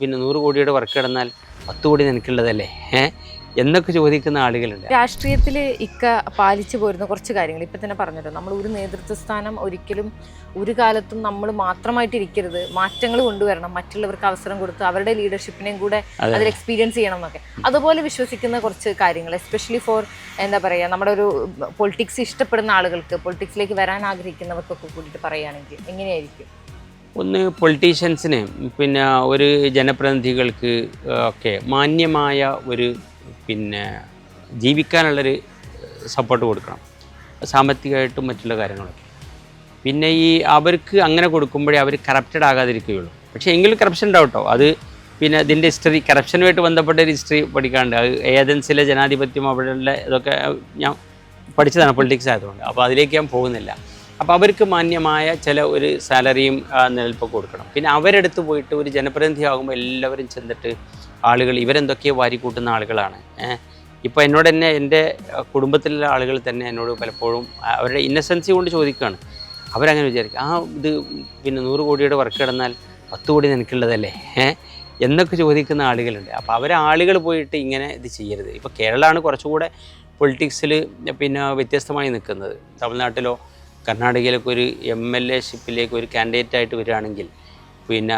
പിന്നെ 100 കോടിയുടെ വർക്ക് കിടന്നാൽ 10 കോടി നിനക്കുള്ളതല്ലേ എന്നൊക്കെ ചോദിക്കുന്ന ആളുകളുണ്ട്. രാഷ്ട്രീയത്തിൽ പാലിച്ചു പോരുന്ന കുറച്ച് കാര്യങ്ങൾ ഇപ്പം തന്നെ പറഞ്ഞല്ലോ. നമ്മൾ ഒരു നേതൃത്വ സ്ഥാനം ഒരിക്കലും ഒരു കാലത്തും നമ്മൾ മാത്രമായിട്ട് ഇരിക്കരുത്, മാറ്റങ്ങൾ കൊണ്ടുവരണം, മറ്റുള്ളവർക്ക് അവസരം കൊടുത്ത് അവരുടെ ലീഡർഷിപ്പിനെയും കൂടെ അതിൽ എക്സ്പീരിയൻസ് ചെയ്യണം എന്നൊക്കെ അതുപോലെ വിശ്വസിക്കുന്ന കുറച്ച് കാര്യങ്ങൾ, എസ്പെഷ്യലി ഫോർ എന്താ പറയുക, നമ്മുടെ ഒരു പൊളിറ്റിക്സ് ഇഷ്ടപ്പെടുന്ന ആളുകൾക്ക്, പൊളിറ്റിക്സിലേക്ക് വരാൻ ആഗ്രഹിക്കുന്നവർക്കൊക്കെ കൂടിയിട്ട് പറയുകയാണെങ്കിൽ എങ്ങനെയായിരിക്കും? ഒന്ന്, പൊളിറ്റീഷ്യൻസിന് പിന്നെ ഒരു ജനപ്രതിനിധികൾക്ക് ഒക്കെ മാന്യമായ ഒരു ജീവിക്കാനുള്ളൊരു സപ്പോർട്ട് കൊടുക്കണം, സാമ്പത്തികമായിട്ടും മറ്റുള്ള കാര്യങ്ങളൊക്കെ. പിന്നെ അവർക്ക് അങ്ങനെ കൊടുക്കുമ്പോഴേ അവർ കറപ്റ്റഡ് ആകാതിരിക്കുകയുള്ളൂ. പക്ഷേ എങ്കിലും കറപ്ഷൻ ഉണ്ടാവും കേട്ടോ. അത് ഇതിൻ്റെ ഹിസ്റ്ററി, കറപ്ഷനുമായിട്ട് ബന്ധപ്പെട്ട ഒരു ഹിസ്റ്ററി പഠിക്കാണ്ട്, അത് ഏതൻസിലെ ജനാധിപത്യം അവിടെയുള്ള ഇതൊക്കെ ഞാൻ പഠിച്ചതാണ് പൊളിറ്റിക്സ് ആയതുകൊണ്ട്. അപ്പോൾ അതിലേക്ക് ഞാൻ പോകുന്നില്ല. അപ്പോൾ അവർക്ക് മാന്യമായ ചില ഒരു സാലറിയും നിലനിൽപ്പൊക്കെ കൊടുക്കണം. പിന്നെ അവരെടുത്ത് പോയിട്ട് ഒരു ജനപ്രതിനിധി ആകുമ്പോൾ എല്ലാവരും ചെന്നിട്ട് ആളുകൾ ഇവരെന്തൊക്കെയോ വാരിക്കൂട്ടുന്ന ആളുകളാണ്. ഇപ്പോൾ എന്നോട് തന്നെ എൻ്റെ കുടുംബത്തിലുള്ള ആളുകൾ തന്നെ എന്നോട് പലപ്പോഴും അവരുടെ ഇന്നസെൻസി കൊണ്ട് ചോദിക്കുകയാണ്. അവരങ്ങനെ വിചാരിക്കും, ഇത് 100 കോടിയുടെ വർക്ക് കിടന്നാൽ 10 കോടി നിനക്കുള്ളതല്ലേ എന്നൊക്കെ ചോദിക്കുന്ന ആളുകളുണ്ട്. അപ്പോൾ ആളുകൾ പോയിട്ട് ഇങ്ങനെ ഇത് ചെയ്യരുത്. ഇപ്പോൾ കേരളമാണ് കുറച്ചുകൂടെ പൊളിറ്റിക്സിൽ വ്യത്യസ്തമായി നിൽക്കുന്നത്. തമിഴ്നാട്ടിലോ കർണാടകയിലൊക്കെ ഒരു MLA ഷിപ്പിലേക്ക് ഒരു കാൻഡിഡേറ്റായിട്ട് വരികയാണെങ്കിൽ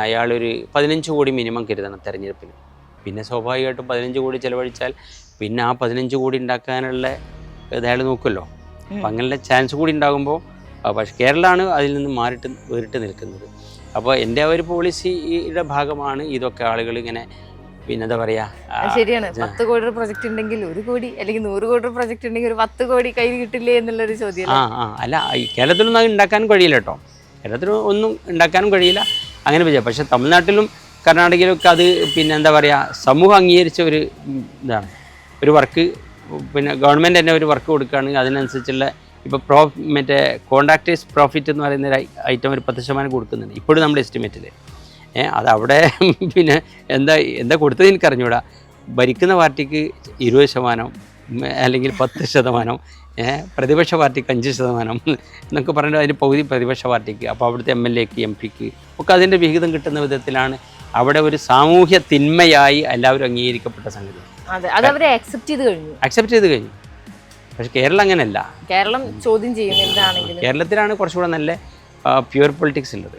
അയാളൊരു 15 കോടി മിനിമം കരുതണം തെരഞ്ഞെടുപ്പിന്. പിന്നെ സ്വാഭാവികമായിട്ടും 15 കോടി ചിലവഴിച്ചാൽ ആ 15 കോടി ഉണ്ടാക്കാനുള്ള അയാൾ നോക്കുമല്ലോ. അപ്പം അങ്ങനെയുള്ള ചാൻസ് കൂടി ഉണ്ടാകുമ്പോൾ, പക്ഷേ കേരളമാണ് അതിൽ നിന്ന് വേറിട്ട് നിൽക്കുന്നത്. അപ്പോൾ എൻ്റെ ഒരു പോളിസിയുടെ ഭാഗമാണ് ഇതൊക്കെ. ആളുകൾ ഇങ്ങനെ എന്താ പറയുക, ശരിയാണ്, 10 കോടി പ്രൊജക്ട് ഉണ്ടെങ്കിൽ 1 കോടി, അല്ലെങ്കിൽ 100 കോടി പ്രൊജക്ട് ഉണ്ടെങ്കിൽ ഒരു 10 കോടി കയ്യിൽ കിട്ടില്ലേ എന്നുള്ളൊരു ചോദ്യം. അല്ല, കേരളത്തിലൊന്നും അത് ഉണ്ടാക്കാനും കഴിയില്ല കേട്ടോ. കേരളത്തിൽ ഒന്നും ഉണ്ടാക്കാനും കഴിയില്ല അങ്ങനെ വിചാരിച്ചു. പക്ഷേ തമിഴ്നാട്ടിലും കർണാടകയിലൊക്കെ അത് എന്താ പറയുക, സമൂഹം അംഗീകരിച്ച ഒരു ഇതാണ്. ഒരു വർക്ക് ഗവൺമെൻറ് തന്നെ ഒരു വർക്ക് കൊടുക്കുകയാണെങ്കിൽ അതിനനുസരിച്ചുള്ള ഇപ്പോൾ കോൺട്രാക്ടേഴ്സ് പ്രോഫിറ്റ് എന്ന് പറയുന്ന ഒരു ഐറ്റം ഒരു 10% കൊടുക്കുന്നുണ്ട് ഇപ്പോഴും നമ്മുടെ എസ്റ്റിമേറ്റിൽ. അതവിടെ എന്താ കൊടുത്തത് എനിക്കറിഞ്ഞൂടാ. ഭരിക്കുന്ന പാർട്ടിക്ക് 20% അല്ലെങ്കിൽ 10%, പ്രതിപക്ഷ പാർട്ടിക്ക് 5% എന്നൊക്കെ പറഞ്ഞിട്ട് അതിൻ്റെ പകുതി പ്രതിപക്ഷ പാർട്ടിക്ക്. അപ്പോൾ അവിടുത്തെ MLAക്ക് MP-ക്ക് ഒക്കെ അതിൻ്റെ വിഹിതം കിട്ടുന്ന വിധത്തിലാണ് അവിടെ ഒരു സാമൂഹ്യ തിന്മയായി എല്ലാവരും അംഗീകരിക്കപ്പെട്ട സംഗതി. അക്സെപ്റ്റ് ചെയ്ത് കഴിഞ്ഞു. പക്ഷെ കേരളം അങ്ങനെയല്ല. കേരളം ചോദ്യം ചെയ്യുന്ന എന്താണെങ്കിലും കേരളത്തിലാണ് കുറച്ചുകൂടെ നല്ല പ്യുവർ പൊളിറ്റിക്സ് ഉള്ളത്.